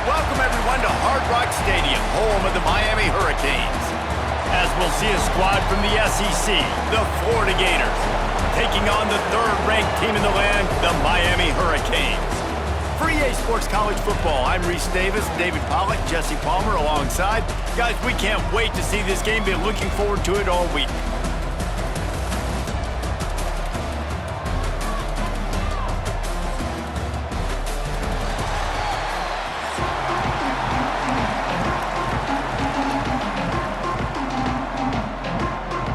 Welcome everyone to Hard Rock Stadium, home of the Miami Hurricanes. As we'll see a squad from the SEC, the Florida Gators, taking on the third-ranked team in the land, the Miami Hurricanes. For EA Sports College Football, I'm Reese Davis, David Pollack, Jesse Palmer alongside. Guys, we can't wait to see this game. Been looking forward to it all week.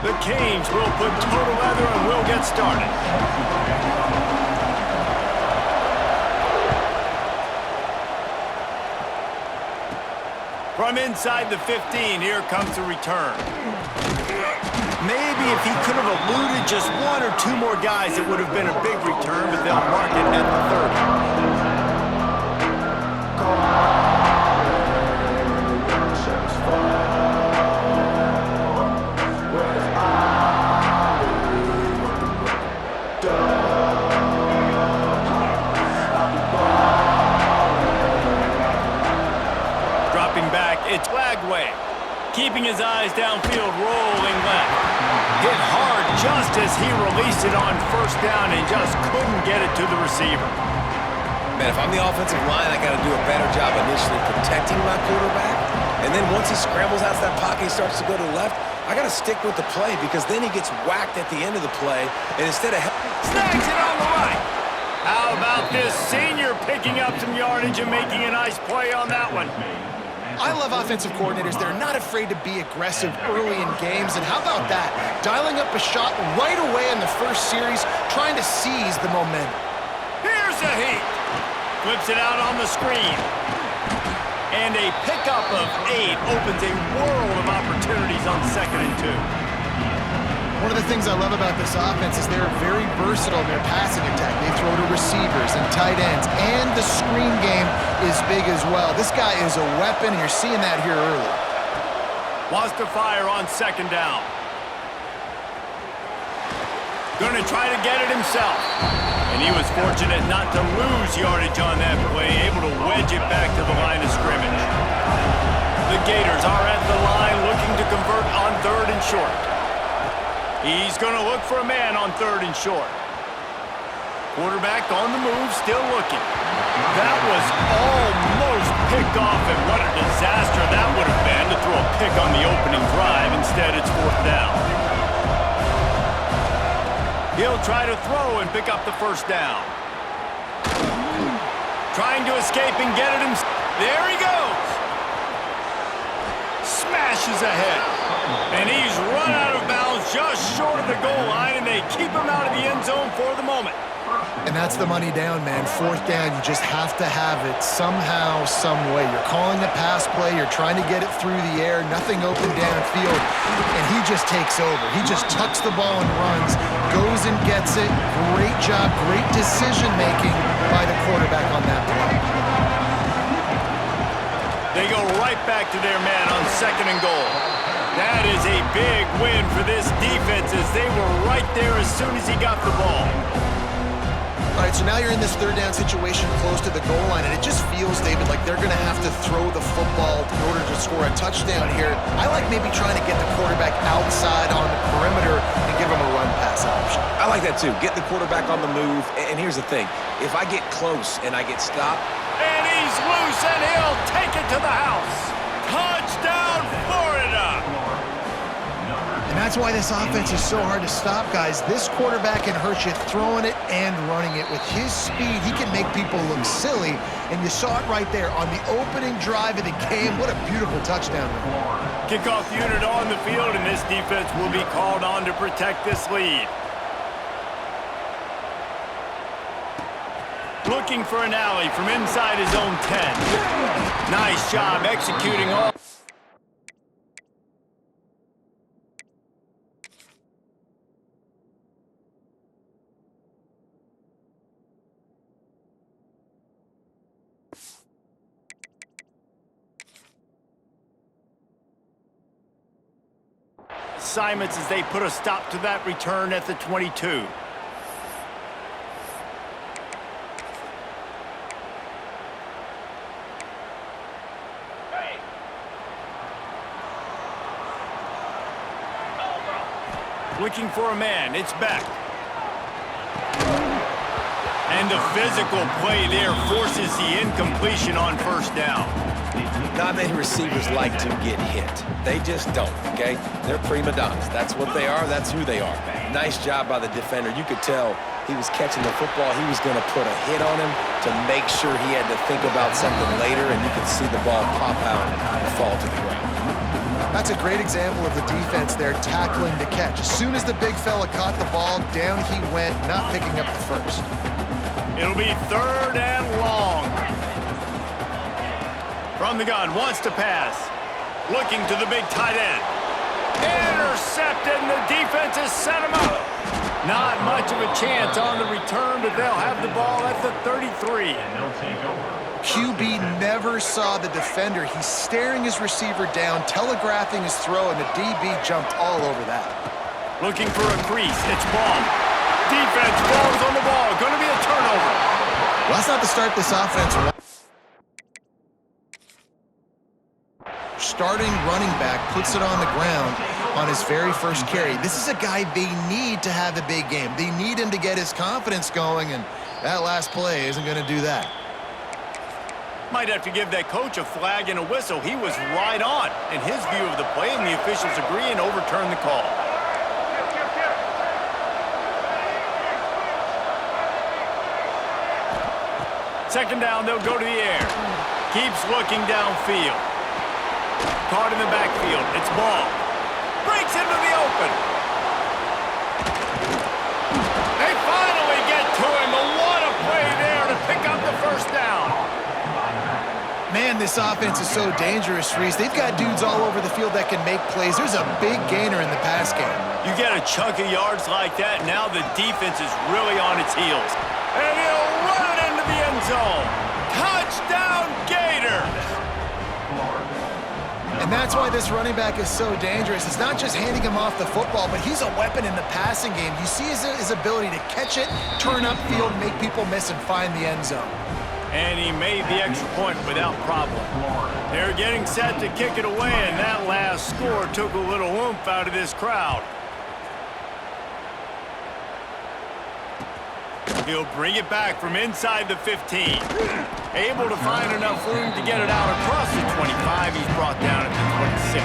The Canes will put total leather and we'll get started. From inside the 15, here comes the return. Maybe if he could have eluded just one or two more guys, it would have been a big return, but they'll mark it at the 30. It's Lagway, keeping his eyes downfield, rolling left. Hit hard just as he released it on first down and just couldn't get it to the receiver. Man, if I'm the offensive line, I got to do a better job initially protecting my quarterback. And then once he scrambles out of that pocket, he starts to go to the left, I got to stick with the play because then he gets whacked at the end of the play. And instead of... Snags it on the right. How about this senior picking up some yardage and making a nice play on that one? I love offensive coordinators. They're not afraid to be aggressive early in games. And how about that? Dialing up a shot right away in the first series, trying to seize the momentum. Here's a heat. Flips it out on the screen. And a pickup of 8 opens a world of opportunities on 2nd and 2. One of the things I love about this offense is they're very versatile in their passing attack. They throw to receivers and tight ends, and the screen game is big as well. This guy is a weapon, and you're seeing that here early. Wants to fire on 2nd down. Going to try to get it himself. And he was fortunate not to lose yardage on that play, able to wedge it back to the line of scrimmage. The Gators are at the line looking to convert on 3rd and short. He's going to look for a man on 3rd and short. Quarterback on the move, still looking. That was almost picked off, and what a disaster that would have been to throw a pick on the opening drive. Instead, it's 4th down. He'll try to throw and pick up the 1st down. Trying to escape and get it himself. There he goes. Smashes ahead. And he's run out of bounds just short of the goal line, and they keep him out of the end zone for the moment. And that's the money down, man. 4th down, you just have to have it somehow, some way. You're calling a pass play, you're trying to get it through the air, nothing open downfield, and he just takes over. He just tucks the ball and runs, goes and gets it. Great job, great decision-making by the quarterback on that play. They go right back to their man on 2nd and goal. That is a big win for this defense as they were right there as soon as he got the ball. All right, so now you're in this 3rd down situation close to the goal line, and it just feels, David, like they're going to have to throw the football in order to score a touchdown here. I like maybe trying to get the quarterback outside on the perimeter and give him a run-pass option. I like that too. Get the quarterback on the move. And here's the thing. If I get close and I get stopped... And he's loose, and he'll take it to the house. Touchdown, Florida! And that's why this offense is so hard to stop, guys. This quarterback can hurt you throwing it and running it. With his speed, he can make people look silly. And you saw it right there on the opening drive of the game. What a beautiful touchdown. Kickoff unit on the field, and this defense will be called on to protect this lead. Looking for an alley from inside his own 10. Nice job executing all. Assignments as they put a stop to that return at the 22. looking for a man. It's Beck. And the physical play there forces the incompletion on first down. Not many receivers like to get hit. They just don't, okay? They're prima donnas. That's what they are. That's who they are. Nice job by the defender. You could tell he was catching the football. He was going to put a hit on him to make sure he had to think about something later, and you could see the ball pop out and fall to the ground. That's a great example of the defense there tackling the catch. As soon as the big fella caught the ball, down he went, not picking up the first. It'll be 3rd and long. From the gun, wants to pass. Looking to the big tight end. Intercepted, and the defense has set him up. Not much of a chance on the return, but they'll have the ball at the 33. QB never saw the defender. He's staring his receiver down, telegraphing his throw, and the DB jumped all over that. Looking for a crease. It's Ball. Defense falls on the ball. Going to be a turnover. Well, that's not to start this offense. Starting running back puts it on the ground on his very first carry. This is a guy they need to have a big game. They need him to get his confidence going, and that last play isn't going to do that. Might have to give that coach a flag and a whistle. He was right on in his view of the play, and the officials agree and overturn the call. Second down, they'll go to the air. Keeps looking downfield. Caught in the backfield. It's Ball. Breaks into the open. They finally get to him. And what a play there to pick up the first down. Man, this offense is so dangerous, Reese. They've got dudes all over the field that can make plays. There's a big gainer in the pass game. You get a chunk of yards like that, now the defense is really on its heels. And he'll run it into the end zone. Touchdown, Gators! And that's why this running back is so dangerous. It's not just handing him off the football, but he's a weapon in the passing game. You see his ability to catch it, turn upfield, make people miss, and find the end zone. And he made the extra point without problem. They're getting set to kick it away, and that last score took a little oomph out of this crowd. He'll bring it back from inside the 15. Able to find enough room to get it out across the 25. He's brought down at the 26.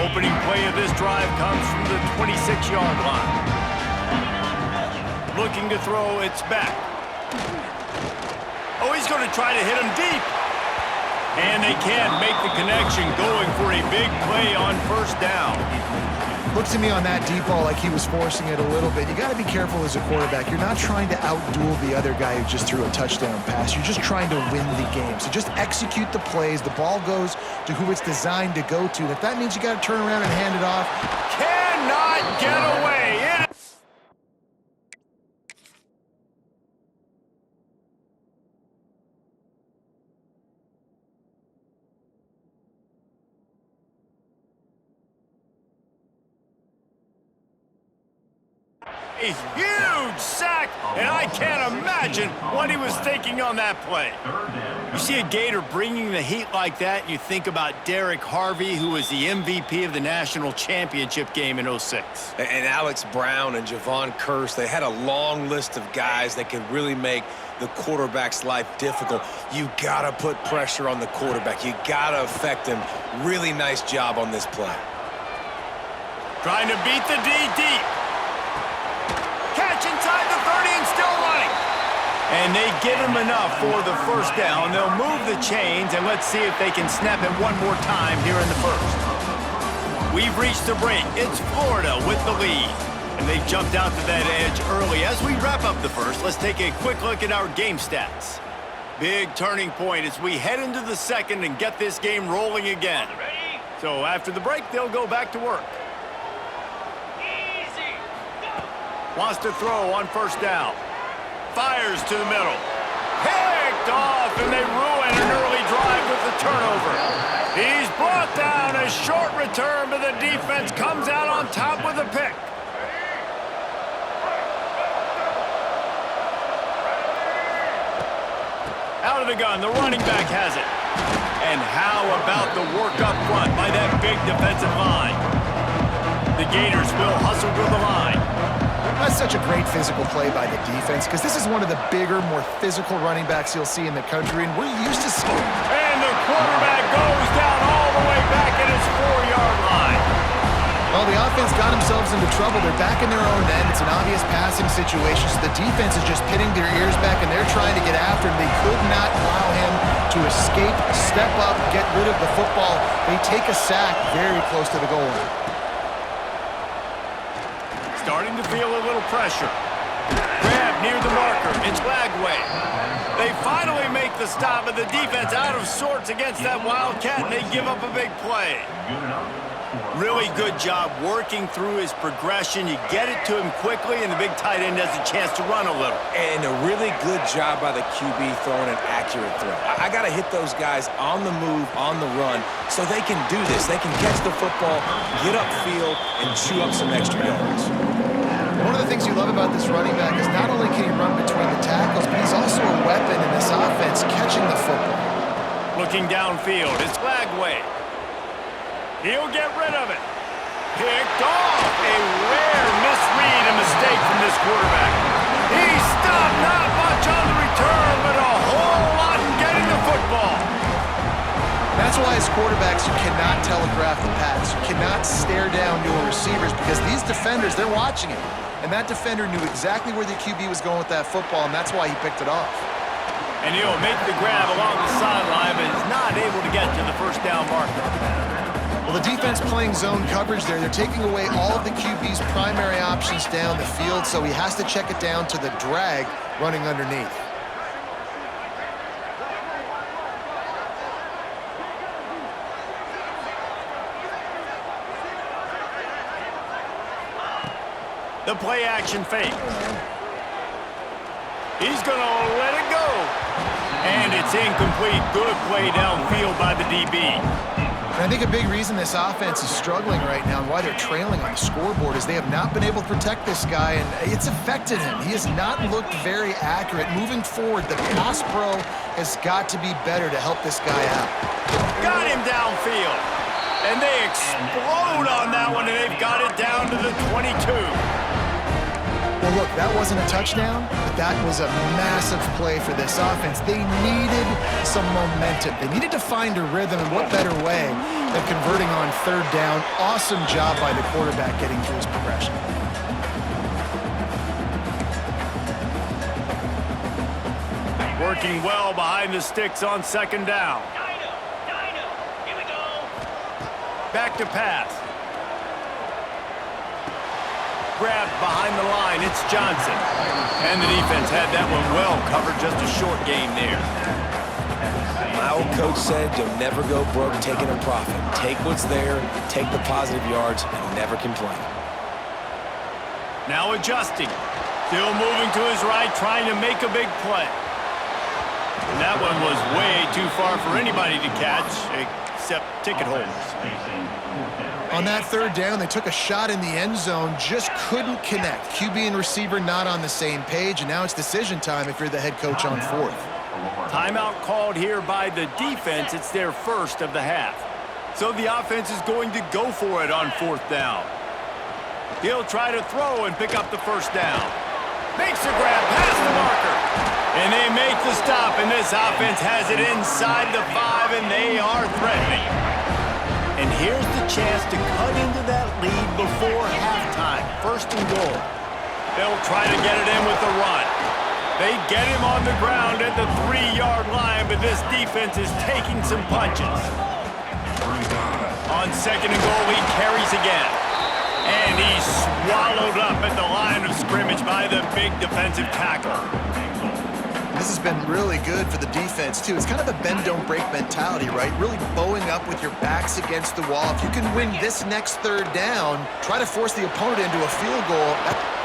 Opening play of this drive comes from the 26-yard line. Looking to throw, it's back. Oh, he's going to try to hit him deep. And they can't make the connection, going for a big play on first down. Looks to me on that deep ball like he was forcing it a little bit. You got to be careful as a quarterback. You're not trying to outduel the other guy who just threw a touchdown pass. You're just trying to win the game. So just execute the plays. The ball goes to who it's designed to go to. And if that means you got to turn around and hand it off. Cannot get away. A huge sack, and I can't imagine what he was thinking on that play. You see a Gator bringing the heat like that, and you think about Derek Harvey, who was the MVP of the national championship game in '06. And Alex Brown and Javon Curse, they had a long list of guys that could really make the quarterback's life difficult. You gotta put pressure on the quarterback. You gotta affect him. Really nice job on this play. Trying to beat the D deep. Catch inside the 30 and still running. And they give him enough for the first down. They'll move the chains, and let's see if they can snap it one more time here in the first. We've reached the break. It's Florida with the lead. And they jumped out to that edge early. As we wrap up the first, let's take a quick look at our game stats. Big turning point as we head into the second and get this game rolling again. So after the break, they'll go back to work. Wants to throw on first down. Fires to the middle. Picked off, and they ruin an early drive with the turnover. He's brought down. A short return, but the defense comes out on top with a pick. Out of the gun, the running back has it. And how about the work up front by that big defensive line? The Gators will hustle to the line. That's such a great physical play by the defense because this is one of the bigger, more physical running backs you'll see in the country, and we're used to seeing. And the quarterback goes down all the way back at his 4-yard line. Well, the offense got themselves into trouble. They're back in their own end. It's an obvious passing situation, so the defense is just pitting their ears back, and they're trying to get after him. They could not allow him to escape, step up, get rid of the football. They take a sack very close to the goal line. Starting to feel a little pressure. Grab near the marker. It's Lagway. They finally make the stop, but the defense out of sorts against that Wildcat, and they give up a big play. Really good job working through his progression. You get it to him quickly, and the big tight end has a chance to run a little. And a really good job by the QB throwing an accurate throw. I got to hit those guys on the move, on the run, so they can do this. They can catch the football, get upfield, and chew up some extra yards. One of the things you love about this running back is not only can he run between the tackles, but he's also a weapon in this offense catching the football. Looking downfield, it's Lagway. He'll get rid of it. Picked off. A rare misread and mistake from this quarterback. He stopped not much on the return, but a whole lot in getting the football. That's why as quarterbacks, you cannot telegraph the pass. You cannot stare down your receivers because these defenders, they're watching it. And that defender knew exactly where the QB was going with that football, and that's why he picked it off. And he'll make the grab along the sideline, but is not able to get to the first down marker. Well, the defense playing zone coverage there. They're taking away all of the QB's primary options down the field, so he has to check it down to the drag running underneath. The play action fake. He's going to let it go. And it's incomplete. Good play downfield by the DB. And I think a big reason this offense is struggling right now and why they're trailing on the scoreboard is they have not been able to protect this guy, and it's affected him. He has not looked very accurate. Moving forward, the pass pro has got to be better to help this guy out. Got him downfield. And they explode on that one, and they've got it down to the 22. Well, look, that wasn't a touchdown, but that was a massive play for this offense. They needed some momentum. They needed to find a rhythm, and what better way than converting on third down. Awesome job by the quarterback getting through his progression. Working well behind the sticks on second down. Here we go. Back to pass. Grabbed behind the line, it's Johnson. And the defense had that one well covered, just a short gain there. My old coach said you'll never go broke taking a profit. Take what's there, take the positive yards, and never complain. Now adjusting. Still moving to his right, trying to make a big play. And that one was way too far for anybody to catch, except ticket holders. On that third down, they took a shot in the end zone, just couldn't connect. QB and receiver not on the same page, and now it's decision time if you're the head coach on fourth. Timeout called here by the defense. It's their first of the half. So the offense is going to go for it on fourth down. He'll try to throw and pick up the first down. Makes the grab past the marker. And they make the stop, and this offense has it inside the 5, and they are threatening. And here's the chance to cut into that lead before halftime. First and goal. They'll try to get it in with the run. They get him on the ground at the 3-yard line, but this defense is taking some punches. On second and goal, he carries again. And he's swallowed up at the line of scrimmage by the big defensive tackle. This has been really good for the defense, too. It's kind of a bend-don't-break mentality, right? Really bowing up with your backs against the wall. If you can win this next third down, try to force the opponent into a field goal.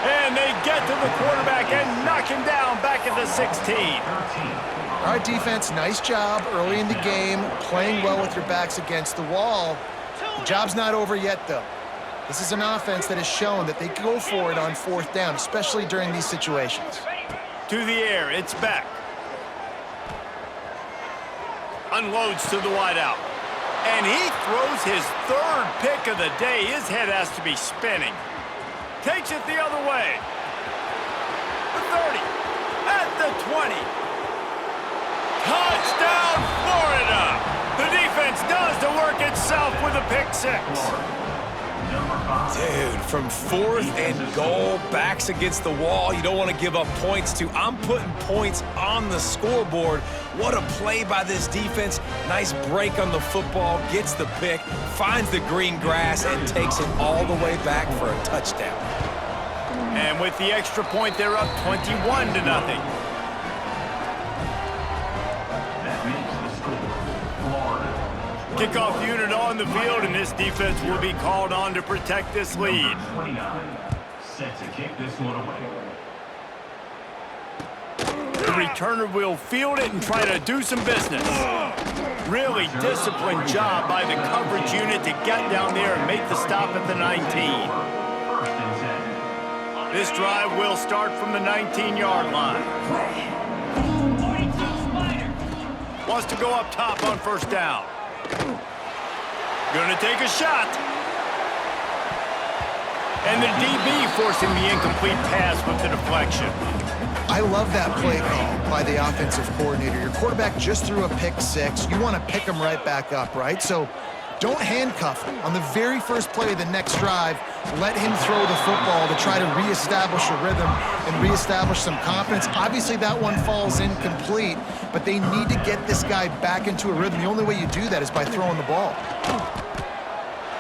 And they get to the quarterback and knock him down back at the 16. All right, defense, nice job early in the game, playing well with your backs against the wall. The job's not over yet, though. This is an offense that has shown that they go for it on fourth down, especially during these situations. To the air, it's Beck. Unloads to the wideout. And he throws his third pick of the day. His head has to be spinning. Takes it the other way. The 30. At the 20. Touchdown, Florida! The defense does the work itself with a pick six. Dude, from 4th and goal, backs against the wall, you don't want to give up points to. I'm putting points on the scoreboard. What a play by this defense. Nice break on the football, gets the pick, finds the green grass, and takes it all the way back for a touchdown. And with the extra point, they're up 21-0. Kickoff unit on the field, and this defense will be called on to protect this lead. 29, set to kick this one away. The returner will field it and try to do some business. Really disciplined job by the coverage unit to get down there and make the stop at the 19. First and 10. This drive will start from the 19-yard line. Wants to go up top on first down. Gonna take a shot. And the DB forcing the incomplete pass with the deflection. I love that play call by the offensive coordinator. Your quarterback just threw a pick six. You want to pick him right back up, right? So don't handcuff him. On the very first play of the next drive, let him throw the football to try to reestablish a rhythm and reestablish some confidence. Obviously, that one falls incomplete, but they need to get this guy back into a rhythm. The only way you do that is by throwing the ball.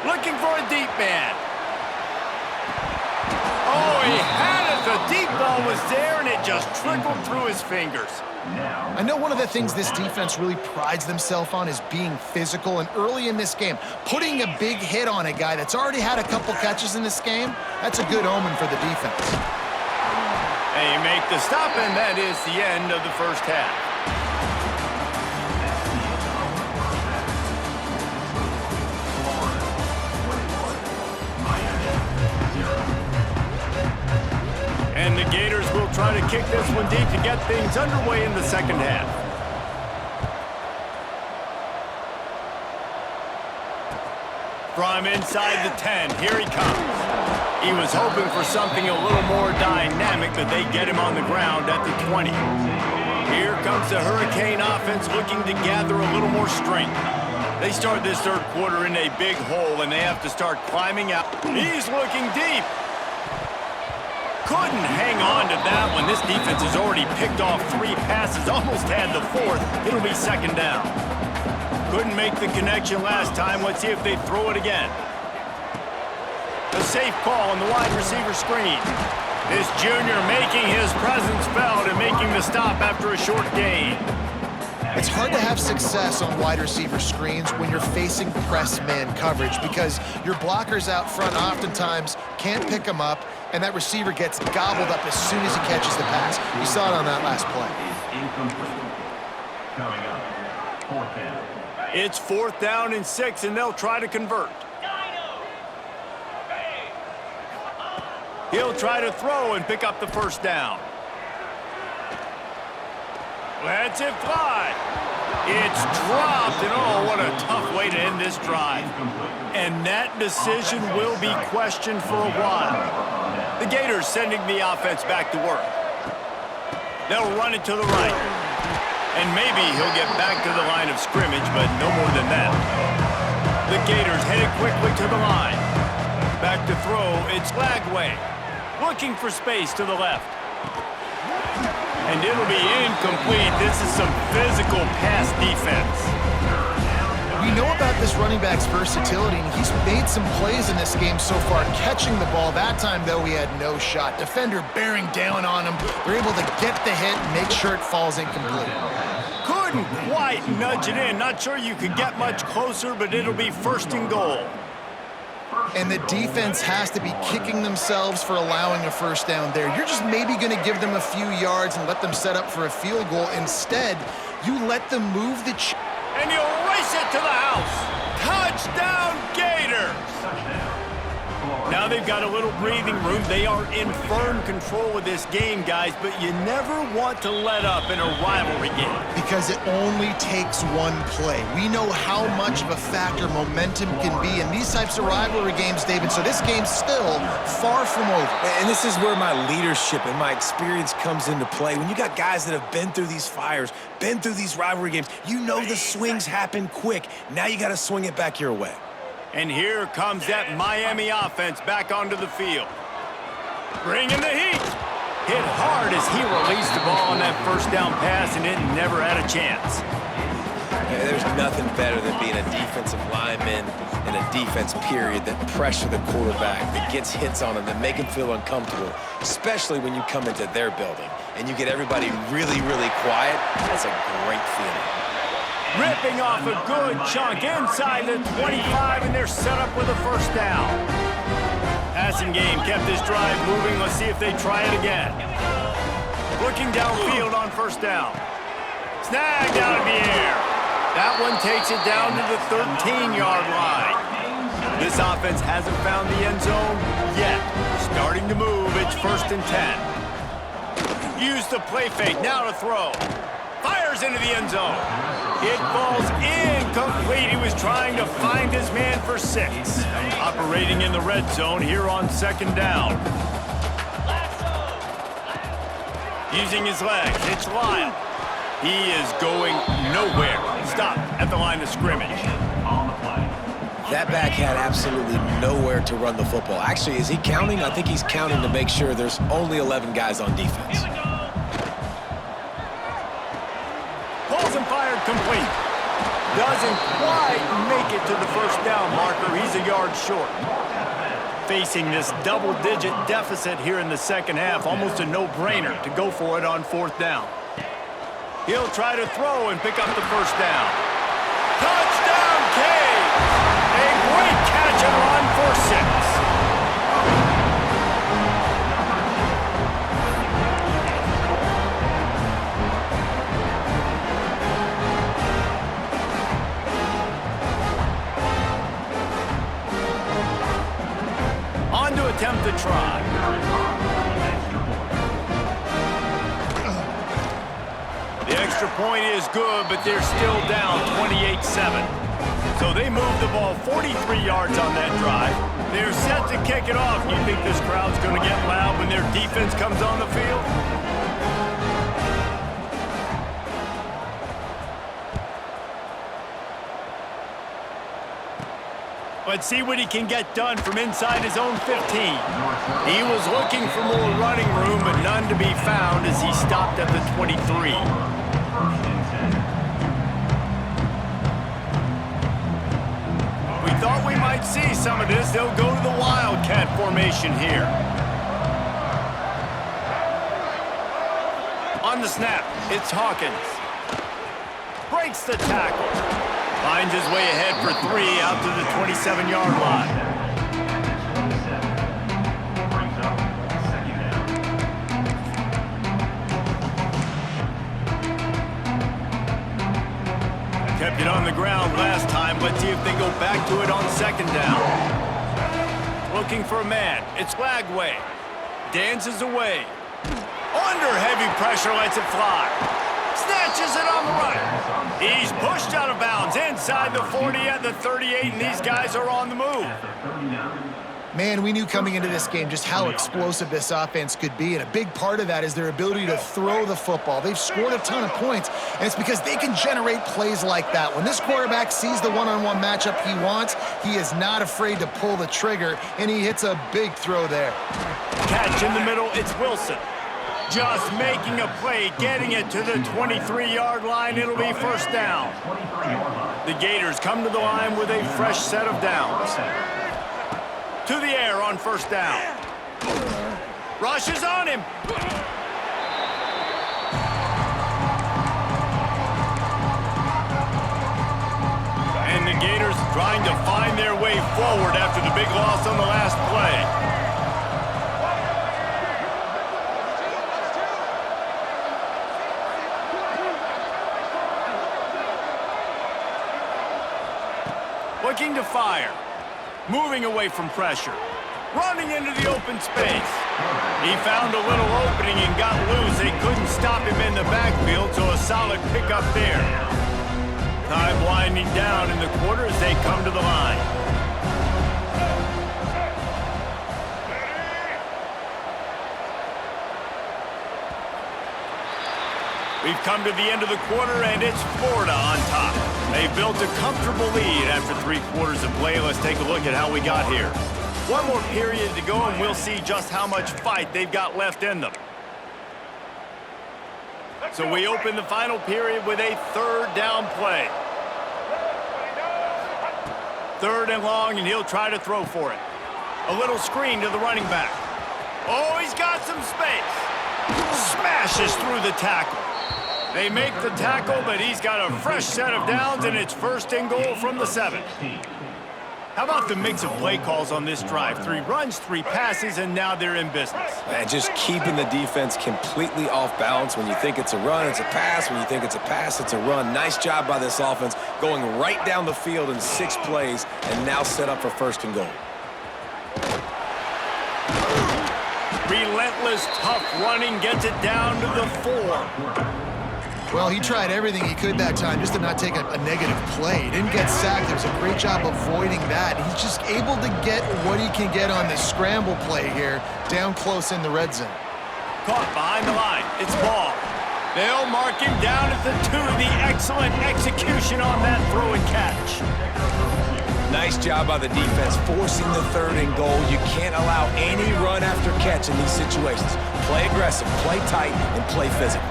Looking for a deep man. Oh, he had it. The deep ball was there, and it just trickled through his fingers. I know one of the things this defense really prides themselves on is being physical, and early in this game, putting a big hit on a guy that's already had a couple catches in this game, that's a good omen for the defense. And you make the stop, and that is the end of the first half. And the Gators will try to kick this one deep to get things underway in the second half. From inside the 10, here he comes. He was hoping for something a little more dynamic, but they get him on the ground at the 20. Here comes the Hurricane offense looking to gather a little more strength. They start this third quarter in a big hole, and they have to start climbing out. He's looking deep. Couldn't hang on to that one. This defense has already picked off 3 passes, almost had the 4th. It'll be second down. Couldn't make the connection last time. Let's see if they throw it again. A safe call on the wide receiver screen. This junior making his presence felt and making the stop after a short gain. It's hard to have success on wide receiver screens when you're facing press man coverage because your blockers out front oftentimes can't pick them up, and that receiver gets gobbled up as soon as he catches the pass. You saw it on that last play. Incomplete. Coming up, 4th down. It's 4th down and 6, and they'll try to convert. He'll try to throw and pick up the first down. Lets it fly. It's dropped, and oh, what a tough way to end this drive. And that decision will be questioned for a while. The Gators sending the offense back to work. They'll run it to the right. And maybe he'll get back to the line of scrimmage, but no more than that. The Gators headed quickly to the line. Back to throw, it's Lagway. Looking for space to the left. And it'll be incomplete. This is some physical pass defense. We know about this running back's versatility, and he's made some plays in this game so far, catching the ball. That time, though, he had no shot. Defender bearing down on him. They're able to get the hit and make sure it falls incomplete. Couldn't quite nudge it in. Not sure you could get much closer, but it'll be 1st and goal. And the defense has to be kicking themselves for allowing a first down there. You're just maybe going to give them a few yards and let them set up for a field goal. Instead, you let them move the and you'll race it to the house. Touchdown, Gators! Now they've got a little breathing room. They are in firm control of this game, guys, but you never want to let up in a rivalry game. Because it only takes one play. We know how much of a factor momentum can be in these types of rivalry games, David, so this game's still far from over. And this is where my leadership and my experience comes into play. When you got guys that have been through these fires, been through these rivalry games, you know the swings happen quick. Now you got to swing it back your way. And here comes that Miami offense back onto the field. Bringing the heat. Hit hard as he released the ball on that first down pass, and it never had a chance. There's nothing better than being a defensive lineman in a defense period that pressure the quarterback, that gets hits on him, that make him feel uncomfortable, especially when you come into their building and you get everybody really, really quiet. That's a great feeling. Ripping off a good chunk inside the 25, and they're set up with a first down. Passing game kept this drive moving. Let's see if they try it again. Looking downfield on first down. Snagged out of the air. That one takes it down to the 13-yard line. This offense hasn't found the end zone yet. Starting to move, it's 1st and 10. Use the play fake, now to throw. Fires into the end zone. It falls incomplete. He was trying to find his man for 6. Operating in the red zone here on 2nd down. Using his legs, it's Lyle. He is going nowhere. Stop at the line of scrimmage. That back had absolutely nowhere to run the football. Actually, is he counting? I think he's counting to make sure there's only 11 guys on defense. Pulls and fired complete. Doesn't quite make it to the first down marker. He's a yard short. Facing this double-digit deficit here in the second half, almost a no-brainer to go for it on 4th down. He'll try to throw and pick up the first down. Touchdown, Cade! A great catch and run for 6. On to attempt the try. The extra point is good, but they're still down 28-7. So they move the ball 43 yards on that drive. They're set to kick it off. You think this crowd's going to get loud when their defense comes on the field? Let's see what he can get done from inside his own 15. He was looking for more running room, but none to be found as he stopped at the 23. We thought we might see some of this. They'll go to the Wildcat formation here. On the snap, it's Hawkins. Breaks the tackle. Finds his way ahead for 3 out to the 27-yard line. Brings up 2nd down. Kept it on the ground last time. Let's see if they go back to it on 2nd down. Looking for a man. It's Lagway. Dances away. Under heavy pressure, lets it fly. Snatches it on the right. He's pushed out of bounds inside the 40 at the 38, and these guys are on the move. Man, we knew coming into this game just how explosive this offense could be, and a big part of that is their ability to throw the football. They've scored a ton of points, and it's because they can generate plays like that. When this quarterback sees the one-on-one matchup he wants, he is not afraid to pull the trigger, and he hits a big throw there. Catch in the middle, it's Wilson. Just making a play, getting it to the 23-yard line. It'll be 1st down. The Gators come to the line with a fresh set of downs. To the air on 1st down. Rushes on him. And the Gators trying to find their way forward after the big loss on the last play. Looking to fire. Moving away from pressure. running into the open space. He found a little opening and got loose. They couldn't stop him in the backfield, so a solid pickup there. Time winding down in the quarter as they come to the line. We've come to the end of the quarter, and it's Florida on top. They've built a comfortable lead after 3 quarters of play. Let's take a look at how we got here. One more period to go, and we'll see just how much fight they've got left in them. So we open the final period with a 3rd down play. 3rd and long, and he'll try to throw for it. A little screen to the running back. Oh, he's got some space. Smashes through the tackle. They make the tackle, but he's got a fresh set of downs, and it's 1st and goal from the 7. How about the mix of play calls on this drive? 3 runs, 3 passes, and now they're in business. Man, just keeping the defense completely off balance. When you think it's a run, it's a pass. When you think it's a pass, it's a run. Nice job by this offense, going right down the field in 6 plays, and now set up for 1st and goal. Relentless, tough running gets it down to the 4. Well, he tried everything he could that time just to not take a negative play. He didn't get sacked. It was a great job avoiding that. He's just able to get what he can get on this scramble play here, down close in the red zone. Caught behind the line. It's ball. They'll mark him down at the 2. The excellent execution on that throw and catch. Nice job by the defense, forcing the 3rd and goal. You can't allow any run after catch in these situations. Play aggressive, play tight, and play physical.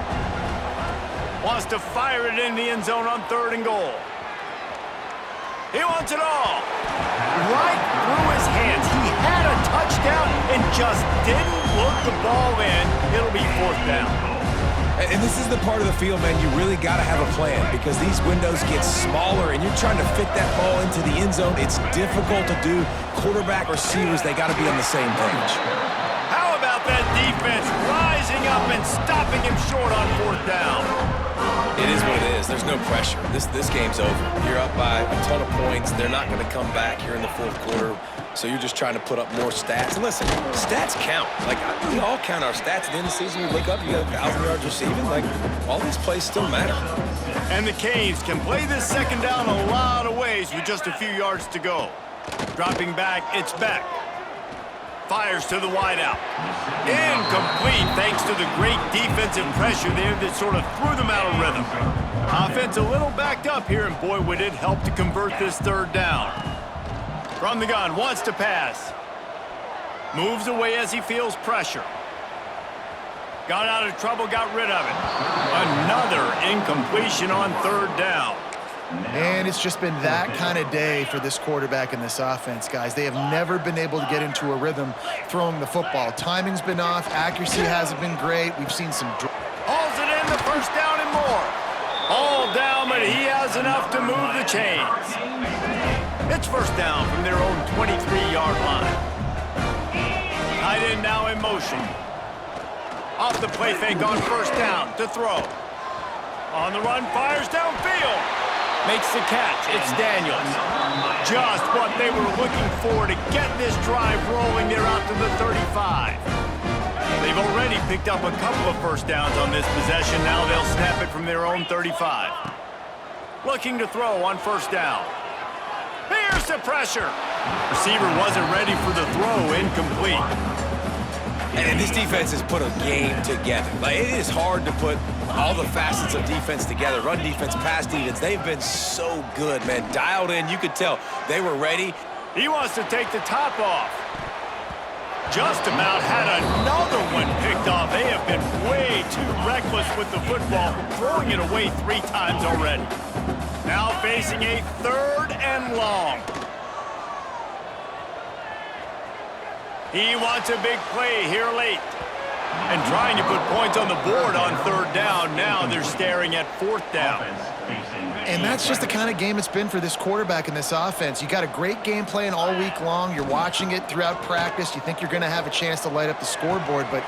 Wants to fire it in the end zone on 3rd and goal. He wants it all. Right through his hands. He had a touchdown and just didn't look the ball in. It'll be 4th down. And this is the part of the field, man, you really got to have a plan because these windows get smaller and you're trying to fit that ball into the end zone. It's difficult to do. Quarterback, receivers, they got to be on the same page. How about that defense rising up and stopping him short on 4th down? It is what it is. There's no pressure. This game's over. You're up by a ton of points. They're not going to come back here in the 4th quarter. So you're just trying to put up more stats. And listen, stats count. Like, we all count our stats. At the end of the season, we look up, you got 1,000 yards receiving. Like, all these plays still matter. And the Canes can play this 2nd down a lot of ways with just a few yards to go. Dropping back, it's Beck. Fires to the wideout. Incomplete thanks to the great defensive pressure there that sort of threw them out of rhythm. Offense a little backed up here, and boy, would it help to convert this 3rd down. From the gun, wants to pass. Moves away as he feels pressure. Got out of trouble, got rid of it. Another incompletion on 3rd down. And it's just been that kind of day for this quarterback and this offense, guys. They have never been able to get into a rhythm throwing the football. Timing's been off. Accuracy hasn't been great. We've seen some... Hauls it in, the 1st down and more. All down, but he has enough to move the chains. It's 1st down from their own 23-yard line. Tight end now in motion. Off the play fake on 1st down to throw. On the run, fires downfield. Makes the catch. It's Daniels. Just what they were looking for to get this drive rolling. They're out to the 35. They've already picked up a couple of 1st downs on this possession. Now they'll snap it from their own 35. Looking to throw on 1st down. Here's the pressure. Receiver wasn't ready for the throw. Incomplete. And this defense has put a game together. Like, it is hard to put all the facets of defense together. Run defense, pass defense. They've been so good, man. Dialed in. You could tell they were ready. He wants to take the top off. Just about had another one picked off. They have been way too reckless with the football, throwing it away 3 times already. Now facing a 3rd and long. He wants a big play here late. And trying to put points on the board on 3rd down. Now they're staring at 4th down. And that's just the kind of game it's been for this quarterback and this offense. You got a great game plan all week long. You're watching it throughout practice. You think you're going to have a chance to light up the scoreboard, but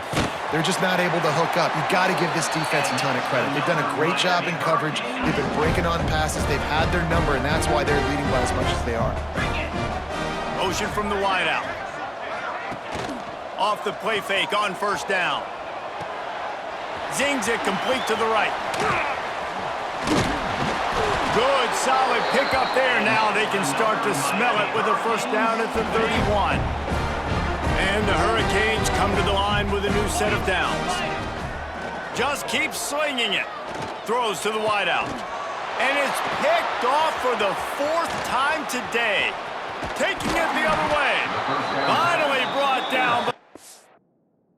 they're just not able to hook up. You got to give this defense a ton of credit. They've done a great job in coverage. They've been breaking on passes. They've had their number, and that's why they're leading by as much as they are. Motion from the wideout. Off the play fake on first down. Zings it complete to the right. Good, solid pickup there. Now they can start to smell it with a first down at the 31. And the Hurricanes come to the line with a new set of downs. Just keeps slinging it. Throws to the wideout. And it's picked off for the 4th time today. Taking it the other way.